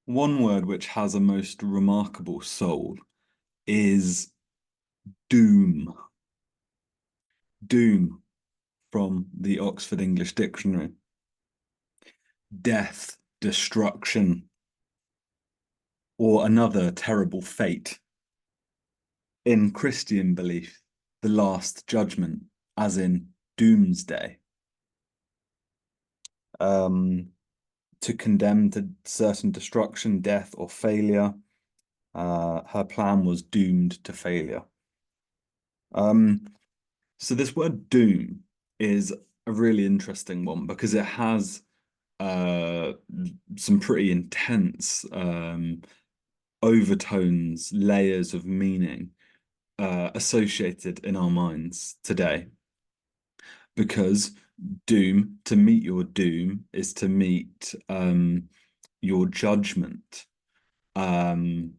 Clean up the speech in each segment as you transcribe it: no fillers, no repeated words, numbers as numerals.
One word which has a most remarkable soul is doom. Doom from the Oxford English Dictionary. Death, destruction, or another terrible fate. In Christian belief, the last judgment, as in doomsday. Um, to condemn to certain destruction, death, or failure. Her plan was doomed to failure. So this word doom is a really interesting one because it has uh, some pretty intense overtones, layers of meaning associated in our minds today. Because doom, to meet your doom, is to meet your judgment. Um,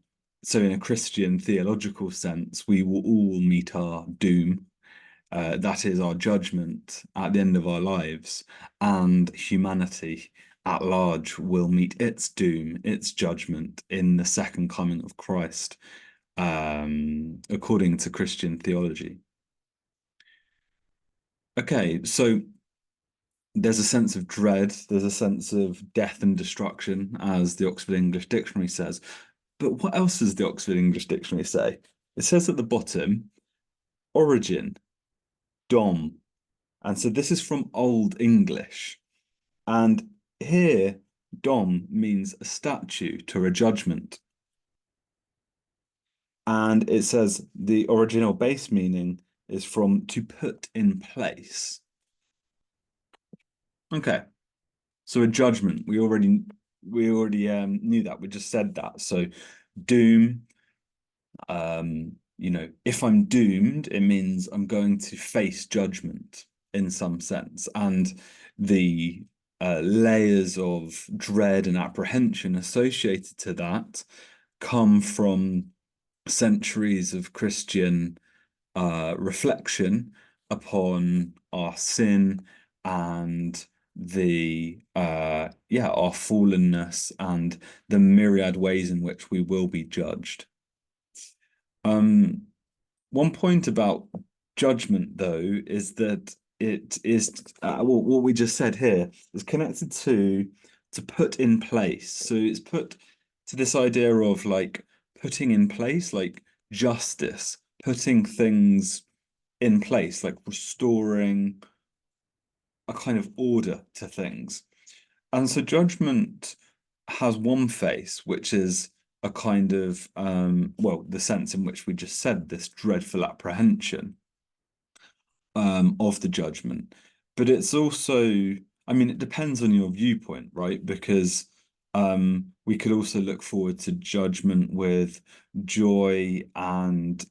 so, in a Christian theological sense, we will all meet our doom. That is our judgment at the end of our lives, and humanity at large will meet its doom, its judgment in the second coming of Christ, according to Christian theology. Okay, so there's a sense of dread, there's a sense of death and destruction, as the Oxford English Dictionary says. But what else does the Oxford English Dictionary say? It says at the bottom, origin, dom. And so this is from Old English. And here, dom means a statute or a judgment. And it says the original base meaning is from to put in place. Okay, so a judgment. We already knew that. We just said that. So doom, if I'm doomed, it means I'm going to face judgment in some sense. And the layers of dread and apprehension associated to that come from centuries of Christian reflection upon our sin and our fallenness and the myriad ways in which we will be judged. One point about judgment, though, is that it is what we just said here is connected to put in place. So it's put to this idea of like putting in place, like justice, putting things in place, like restoring a kind of order to things. And so judgment has one face, which is a kind of the sense in which we just said this dreadful apprehension of the judgment. But it's also, I mean, it depends on your viewpoint, right? Because we could also look forward to judgment with joy and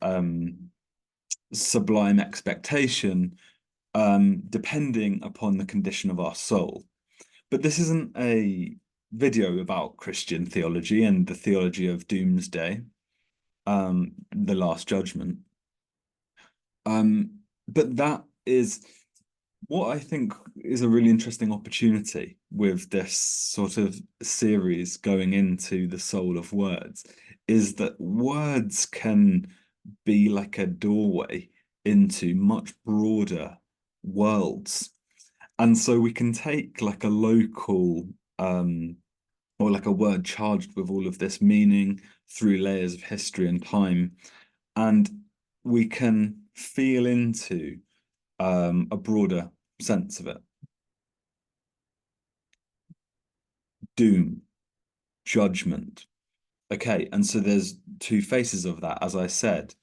sublime expectation, depending upon the condition of our soul. But this isn't a video about Christian theology and the theology of doomsday, the Last Judgment. But that is what I think is a really interesting opportunity with this sort of series going into the soul of words, is that words can be like a doorway into much broader worlds. And so we can take like a local or like a word charged with all of this meaning through layers of history and time, and we can feel into a broader sense of it. Doom, judgment. Okay, and so there's two faces of that, as I said,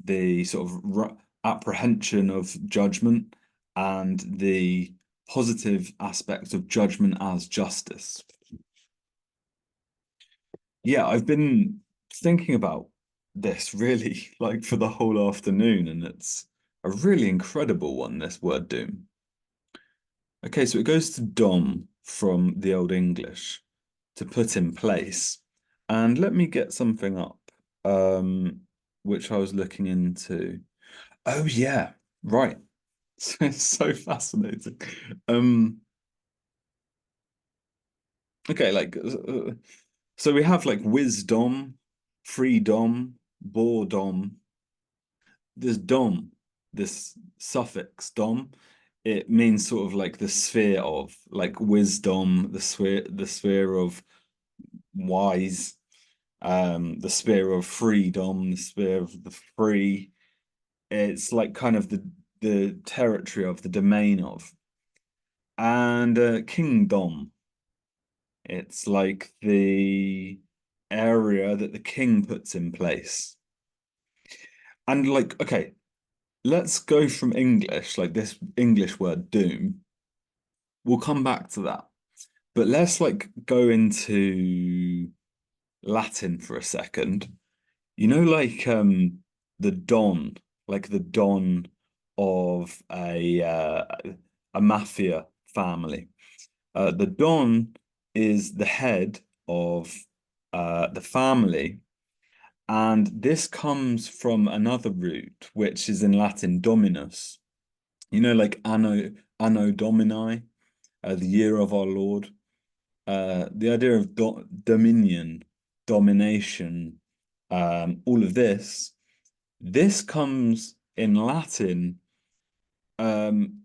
the sort of apprehension of judgment and the positive aspect of judgment as justice. Yeah, I've been thinking about this really like for the whole afternoon, and it's a really incredible one, this word doom. Okay, so it goes to dom from the Old English, to put in place. And let me get something up, which I was looking into. Oh yeah, right. It's so fascinating. Um, okay, like So we have like wisdom, freedom, boredom. There's dom, this suffix dom. It means sort of like the sphere of, like wisdom, the sphere of wise, the sphere of freedom, the sphere of the free. It's like kind of the territory of, the domain of. And kingdom, it's like the area that the king puts in place. And like, okay, let's go from English, like this English word doom. We'll come back to that. But let's like go into Latin for a second. You know, like the Don, like the Don of a mafia family. The Don is the head of the family, and this comes from another root, which is in Latin Dominus. You know, like Anno Domini, the year of our Lord. The idea of dominion, domination, all of this. This comes in Latin um,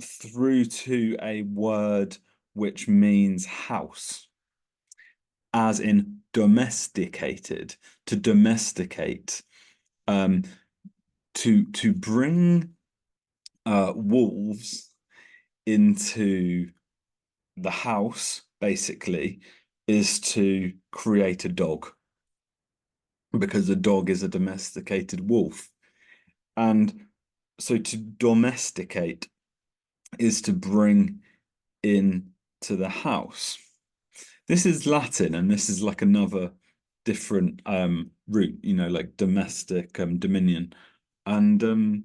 through to a word which means house, as in domesticated, to domesticate, um, to bring wolves into the house, basically, is to create a dog, because a dog is a domesticated wolf. And so to domesticate is to bring in to the house. This is Latin, and this is like another different root, you know, like domestic, dominion. And the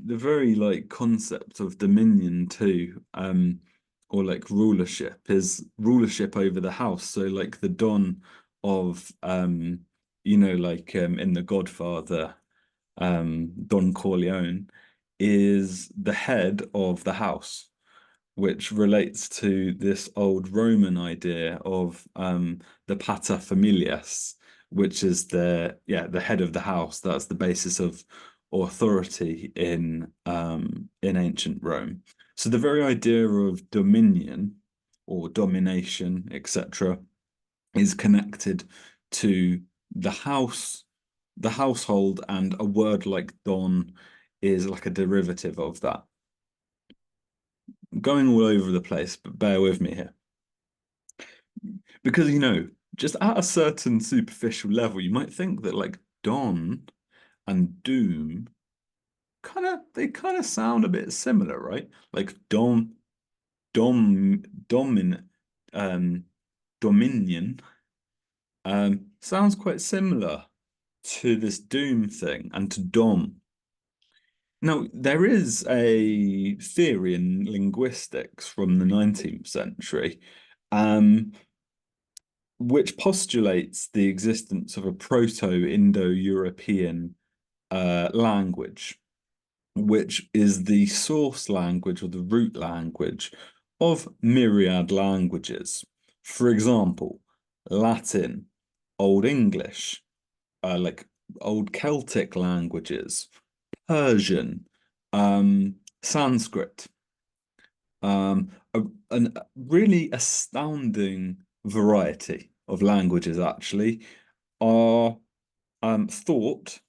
very like concept of dominion too, or like rulership, is rulership over the house. So like the Don of you know, like in The Godfather, Don Corleone is the head of the house, which relates to this old Roman idea of the paterfamilias, which is the head of the house. That's the basis of authority in ancient Rome. So the very idea of dominion or domination, etc., is connected to the house, the household, and a word like don is like a derivative of that. Going all over the place, but bear with me here. Because, you know, just at a certain superficial level, you might think that like Dawn and Doom they kind of sound a bit similar, right? Like Dom, Domin, um, Dominion, sounds quite similar to this Doom thing and to Dom. Now, there is a theory in linguistics from the 19th century, um, which postulates the existence of a Proto-Indo-European language, which is the source language or the root language of myriad languages. For example, Latin, Old English, like Old Celtic languages, Persian, Sanskrit, um, a really astounding variety of languages actually are thought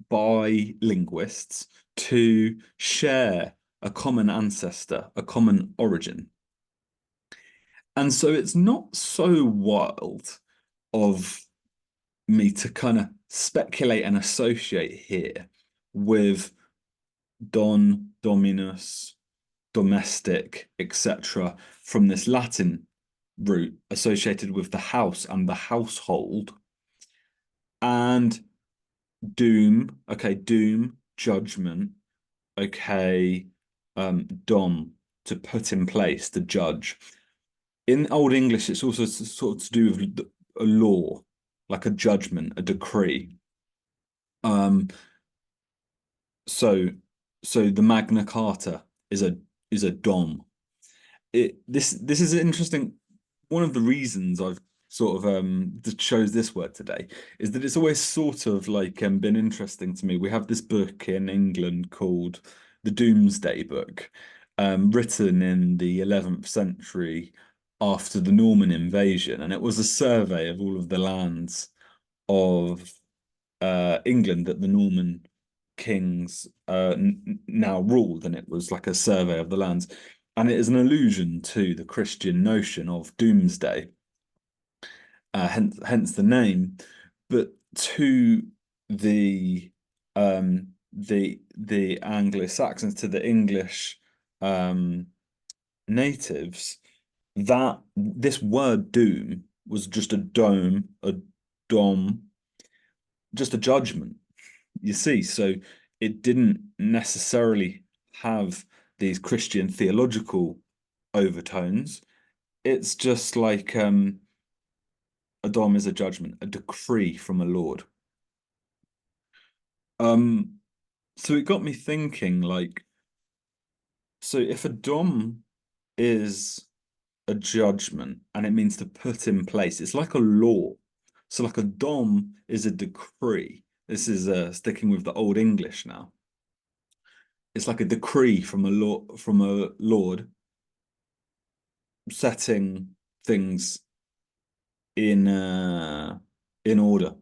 by linguists to share a common ancestor, a common origin. And so it's not so wild of me to kind of speculate and associate here with Don, Dominus, domestic, etc., from this Latin root associated with the house and the household. And doom, okay, doom, judgment, okay, dom, to put in place, to judge. In Old English, it's also sort of to do with a law, like a judgment, a decree. Um, so so the Magna Carta is a dom. This is interesting one of the reasons I've sort of chose this word today is that it's always sort of like been interesting to me. We have this book in England called the Domesday Book, written in the 11th century after the Norman invasion, and it was a survey of all of the lands of England that the Norman kings now ruled, and it was like a survey of the lands. And it is an allusion to the Christian notion of doomsday, hence the name. But to the Anglo-Saxons, to the English natives, that this word doom was just a dom, just a judgment. You see, so it didn't necessarily have these Christian theological overtones. It's just like a dom is a judgment, a decree from a lord. So it got me thinking, like, so if a dom is a judgment and it means to put in place, it's like a law. So like a dom is a decree. This is sticking with the Old English now. It's like a decree from a lord setting things in order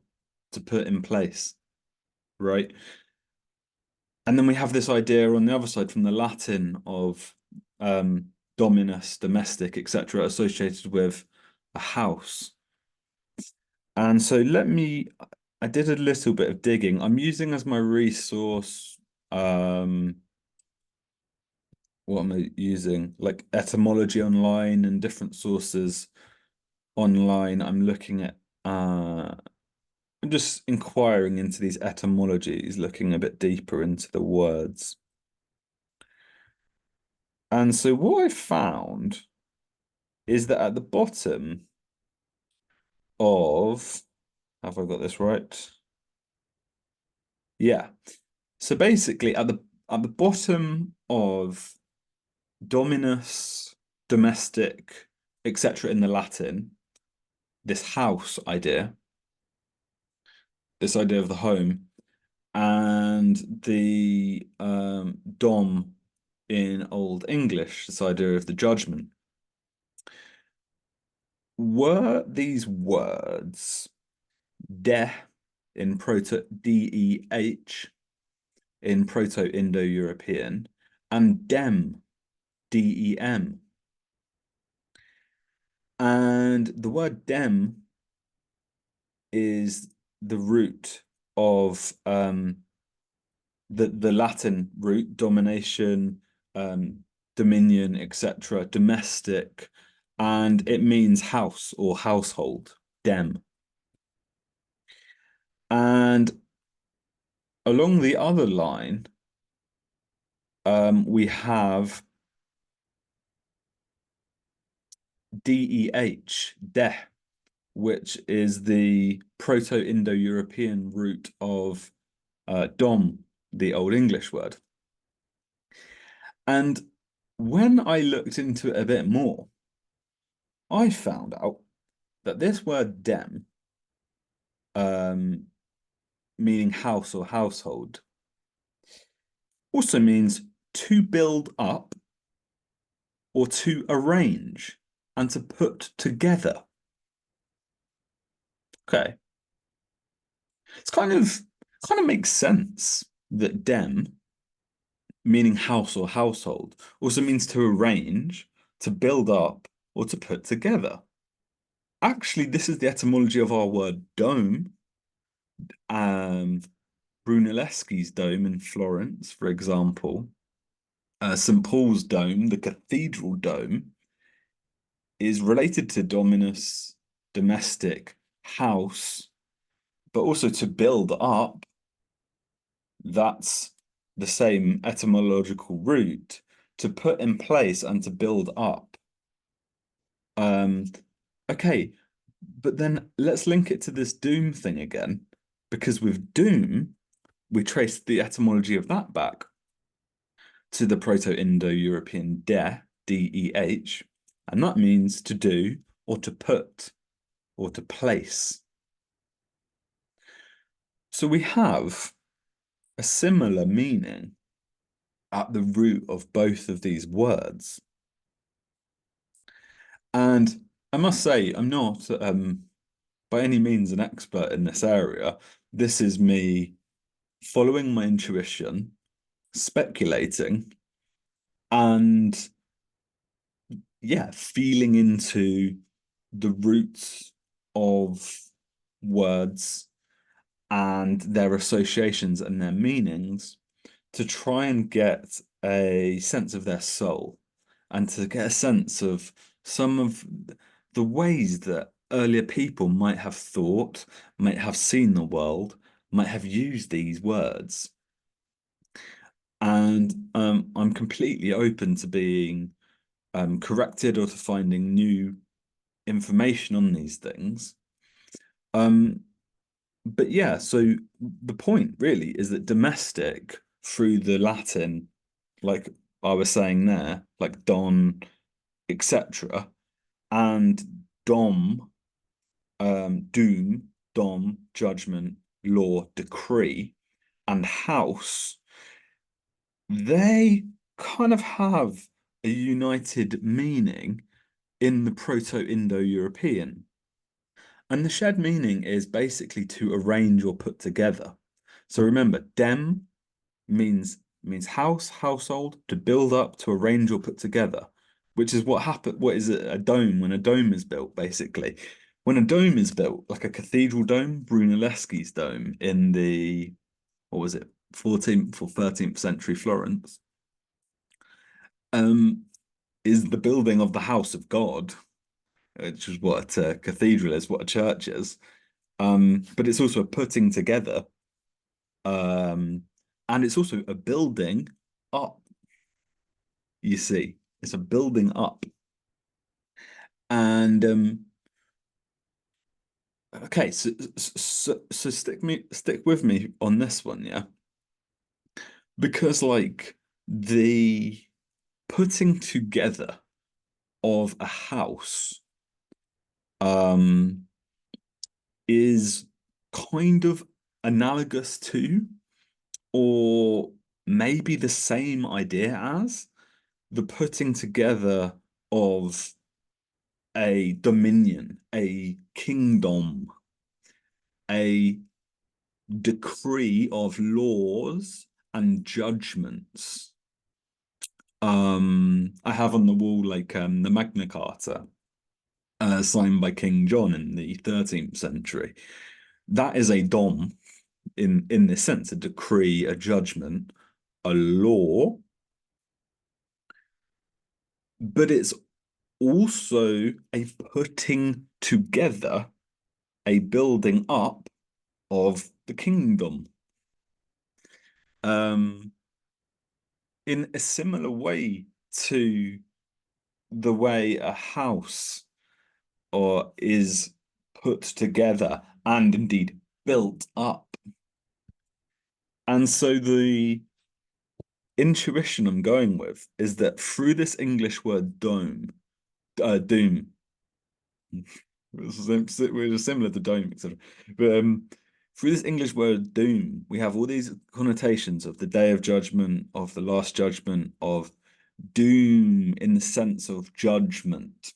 to put in place, right? And then we have this idea on the other side from the Latin of dominus, domestic, etc., associated with a house. And so I did a little bit of digging. I'm using as my resource, what am I using? Like etymology online and different sources online. I'm looking at, I'm just inquiring into these etymologies, looking a bit deeper into the words. And so what I found is that at the bottom of, have I got this right? Yeah. So basically at the bottom of dominus, domestic, etc. in the Latin, this house idea, this idea of the home, and the dom in Old English, this idea of the judgment. Were these words deh in DEH in Proto-Indo-European and dem, DEM? And the word dem is the root of the Latin root, domination, dominion, etc., domestic, and it means house or household, dem. And along the other line, we have DEH, deh, which is the Proto-Indo-European root of dom, the Old English word. And when I looked into it a bit more, I found out that this word dem, meaning house or household, also means to build up or to arrange and to put together. Okay. It's kind of makes sense that dem, meaning house or household, also means to arrange, to build up, or to put together. Actually, this is the etymology of our word dome. Brunelleschi's dome in Florence, for example, St. Paul's dome, the cathedral dome, is related to dominus, domestic, house, but also to build up. That's the same etymological root, to put in place and to build up. Okay, but then let's link it to this doom thing again, because with doom, we trace the etymology of that back to the Proto-Indo-European deh, D-E-H, and that means to do or to put, or to place. So we have a similar meaning at the root of both of these words. And I must say, I'm not by any means an expert in this area. This is me following my intuition, speculating, and yeah, feeling into the roots of words and their associations and their meanings to try and get a sense of their soul and to get a sense of some of the ways that earlier people might have thought, might have seen the world, might have used these words. And I'm completely open to being corrected or to finding new information on these things. But yeah, so the point really is that domestic through the Latin, like I was saying there, like don, etc., and dom, doom, dom, judgment, law, decree, and house, they kind of have a united meaning in the Proto-Indo-European. And the shared meaning is basically to arrange or put together. So remember, dem means house, household, to build up, to arrange or put together, which is what happened. What is a dome when a dome is built, basically? When a dome is built, like a cathedral dome, Brunelleschi's dome in the, what was it, 14th or 13th century Florence, um, is the building of the house of God, which is what a cathedral is, what a church is. But it's also a putting together, and it's also a building up. You see, it's a building up, and okay, so stick with me on this one, yeah, because like the putting together of a house, um, is kind of analogous to, or maybe the same idea as the putting together of a dominion, a kingdom, a decree of laws and judgments. I have on the wall like the Magna Carta, signed by King John in the 13th century. That is a dom in this sense, a decree, a judgment, a law, but it's also a putting together, a building up of the kingdom. Um, in a similar way to the way a house or is put together and indeed built up. And so the intuition I'm going with is that through this English word doom, we're similar to dome, etc. But through this English word doom, we have all these connotations of the day of judgment, of the last judgment, of doom in the sense of judgment,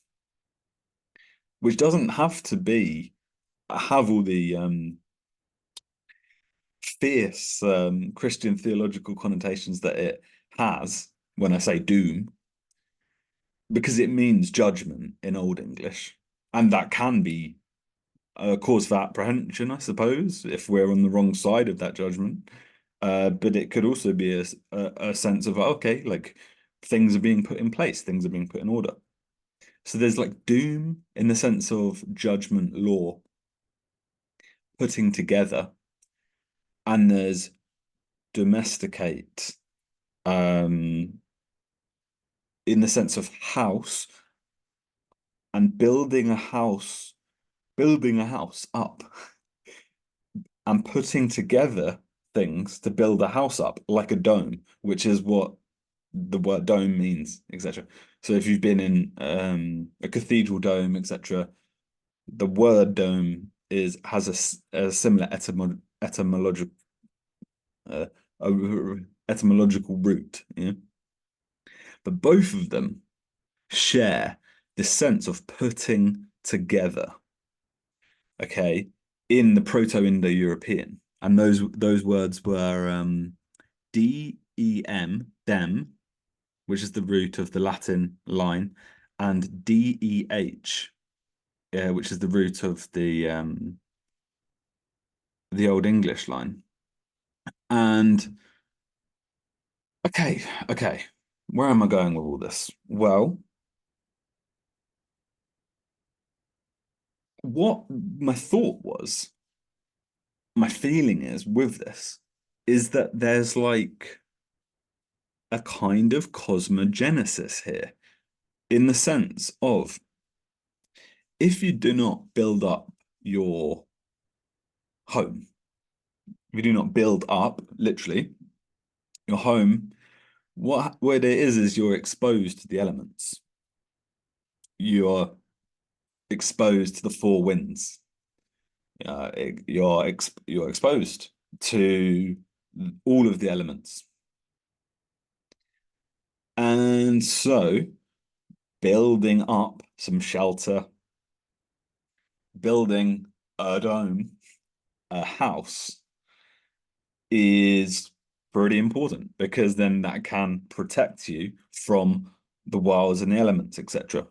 which doesn't have to have all the fierce Christian theological connotations that it has when I say doom, because it means judgment in Old English, and that can be a cause for apprehension, I suppose, if we're on the wrong side of that judgment. But it could also be a sense of, okay, like things are being put in place, things are being put in order. So there's like doom in the sense of judgment, law, putting together, and there's domesticate, in the sense of house and building a house up and putting together things to build a house up like a dome, which is what the word dome means, etc. So if you've been in a cathedral dome, etc., the word dome has a similar uh, etymological root. Yeah? But both of them share this sense of putting together, okay, in the Proto-Indo-European. And those words were dem, which is the root of the Latin line, and deh, which is the root of the Old English line. And okay, where am I going with all this? Well, what my thought was, my feeling is with this, is that there's like a kind of cosmogenesis here, in the sense of if you do not build up your home, if you do not build up literally your home, what it is you're exposed to the elements. You're exposed to the four winds. You're exposed to all of the elements. And so building up some shelter, building a dome, a house is pretty important because then that can protect you from the wilds and the elements, etc.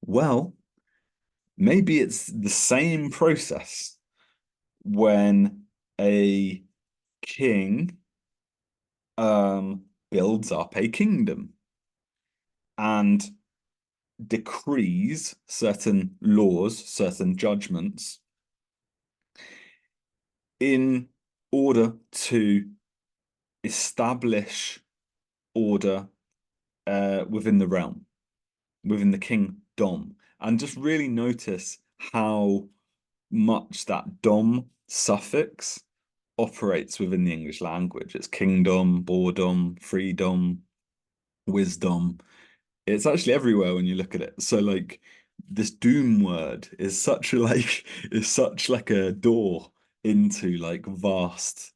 Well, maybe it's the same process when a king builds up a kingdom and decrees certain laws, certain judgments in order to establish order within the realm, within the kingdom. And just really notice how much that dom suffix operates within the English language. It's kingdom, boredom, freedom, wisdom. It's actually everywhere when you look at it. So like this doom word is such a like is such like a door into like vast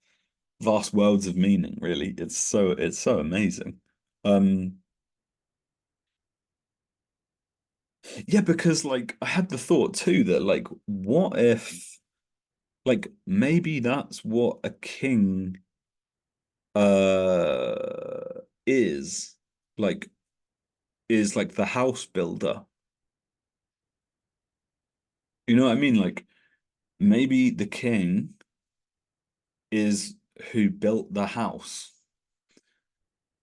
worlds of meaning, really. It's so amazing. Um yeah, because like I had the thought too that like what if like maybe that's what a king is like is like the house builder. You know what I mean? Like maybe the king is who built the house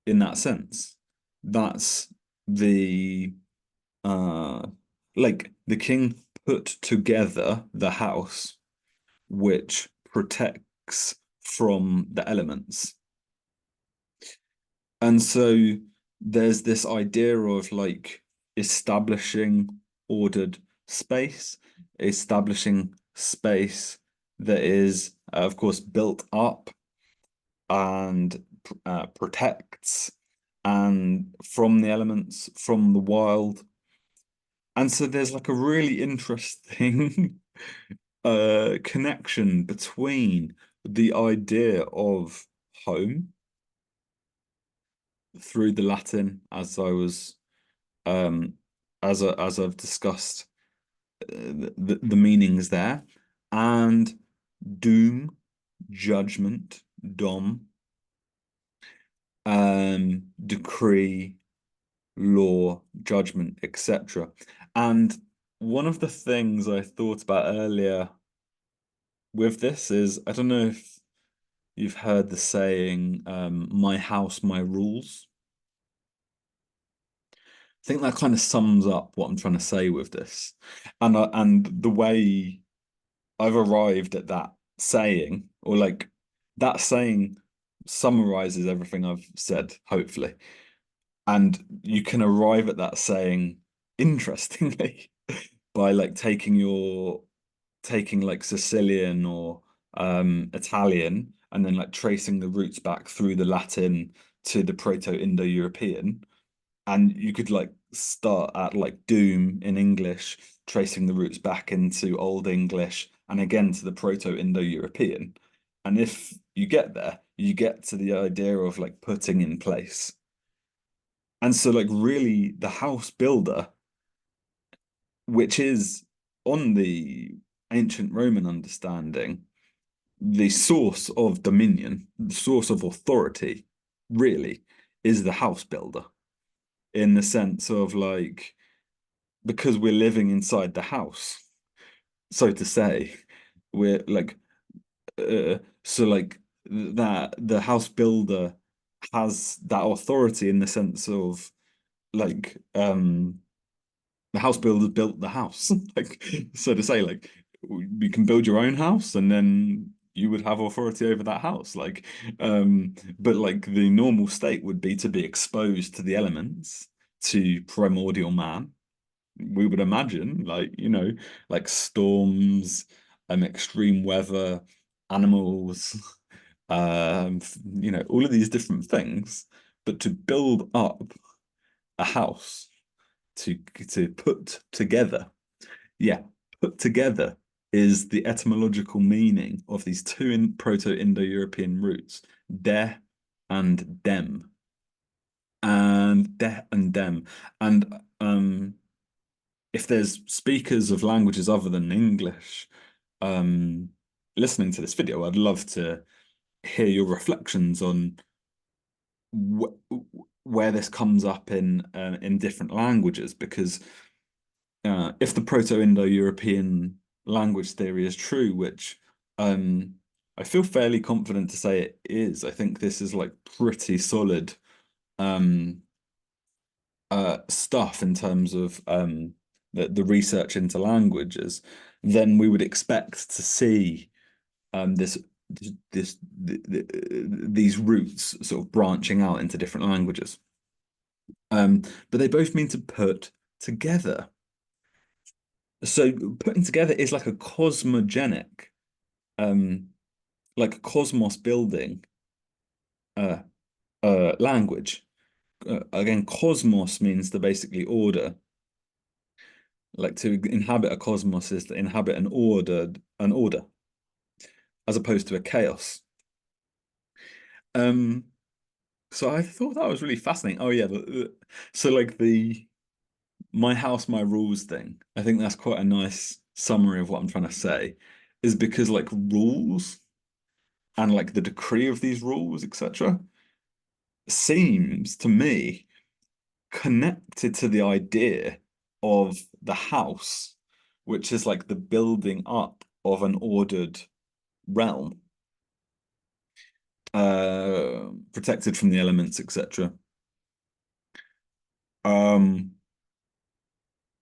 in that sense. That's the uh like the king put together the house which protects from the elements. And so there's this idea of like establishing ordered space, establishing space that is, of course, built up and protects and from the elements, from the wild. And so there's like a really interesting connection between the idea of home through the Latin, as I was as I've discussed the meanings there, and doom, judgment, dom, decree, law, judgment, etc. And one of the things I thought about earlier with this is I don't know if you've heard the saying, my house, my rules. I think that kind of sums up what I'm trying to say with this. And the way I've arrived at that saying, or like that saying summarizes everything I've said, hopefully. And you can arrive at that saying interestingly by like taking like Sicilian or Italian and then like tracing the roots back through the Latin to the Proto-Indo-European, and you could like start at like doom in English, tracing the roots back into Old English and again to the Proto-Indo-European. And if you get there, you get to the idea of like putting in place. And so like really the house builder, which is on the ancient Roman understanding, the source of dominion, the source of authority, really, is the house builder, in the sense of like, because we're living inside the house, so to say, we're like, so like that the house builder has that authority in the sense of like, the house builder built the house, like, so to say, like, you can build your own house and then you would have authority over that house, like, but like the normal state would be to be exposed to the elements, to primordial man, we would imagine, like, like storms, extreme weather, animals, all of these different things, but to build up a house, to put together. Yeah, put together is the etymological meaning of these two in Proto-Indo-European roots, de and dem. And de and dem. And if there's speakers of languages other than English um listening to this video, I'd love to hear your reflections on wh where this comes up in different languages, because if the Proto-Indo-European language theory is true, which um, I feel fairly confident to say it is, I think this is like pretty solid um, stuff in terms of the research into languages, then we would expect to see this these roots sort of branching out into different languages. But they both mean to put together. So putting together is like a cosmogenic, um, like a cosmos building uh language. Again, cosmos means to basically order. Like to inhabit a cosmos is to inhabit an order, as opposed to a chaos. Um, so I thought that was really fascinating. Oh yeah, so like the my house, my rules thing. I think that's quite a nice summary of what I'm trying to say, is because like rules and like the decree of these rules, etc., seems to me connected to the idea of the house, which is like the building up of an ordered realm, protected from the elements, etc. Um,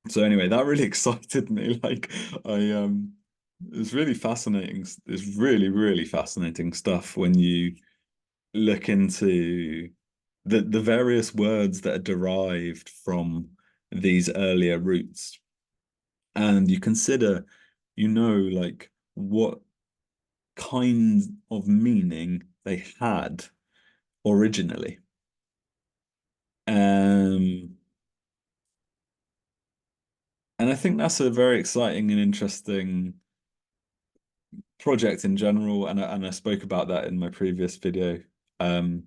so anyway, that really excited me. Like it's really fascinating. It's really, really fascinating stuff when you look into the various words that are derived from these earlier roots, and you consider, like what kind of meaning they had originally. Um, and I think that's a very exciting and interesting project in general, and I spoke about that in my previous video. Um,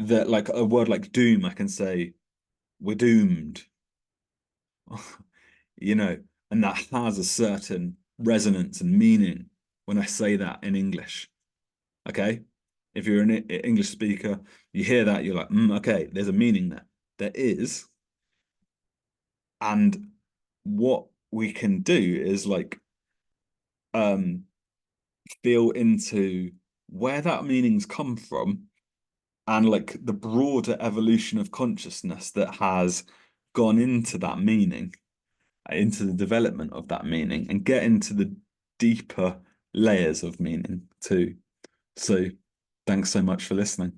that like a word like doom, I can say we're doomed, you know, and that has a certain resonance and meaning when I say that in English. Okay, if you're an English speaker, you hear that, you're like, okay, there's a meaning there. There is, and what we can do is like um feel into where that meaning's come from, and like the broader evolution of consciousness that has gone into that meaning, into the development of that meaning, and get into the deeper layers of meaning too. So thanks so much for listening.